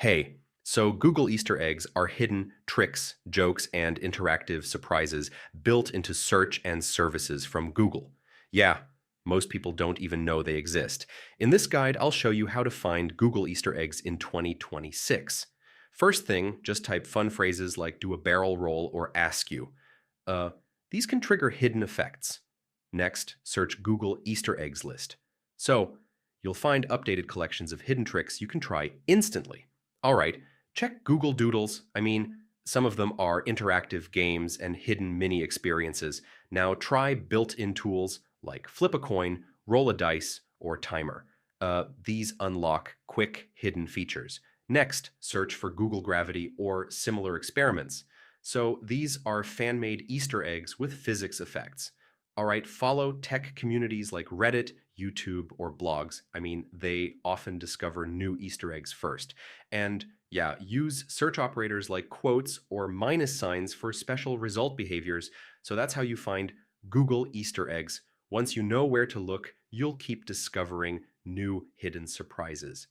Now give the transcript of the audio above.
Hey, so Google Easter eggs are hidden tricks, jokes, and interactive surprises built into search and services from Google. Yeah, most people don't even know they exist. In this guide, I'll show you how to find Google Easter eggs in 2026. First thing, just type fun phrases like do a barrel roll or askew. Uh, these can trigger hidden effects. Next, search Google Easter eggs list. So, you'll find updated collections of hidden tricks you can try instantly. All right, check Google Doodles. Some of them are interactive games and hidden mini experiences. Now try built-in tools like flip a coin, roll a dice, or timer. These unlock quick hidden features. Next, search for Google Gravity or similar experiments. So these are fan-made Easter eggs with physics effects. All right, follow tech communities like Reddit, YouTube, or blogs. They often discover new Easter eggs first. And yeah, use search operators like quotes or minus signs for special result behaviors. So that's how you find Google Easter eggs. Once you know where to look, you'll keep discovering new hidden surprises.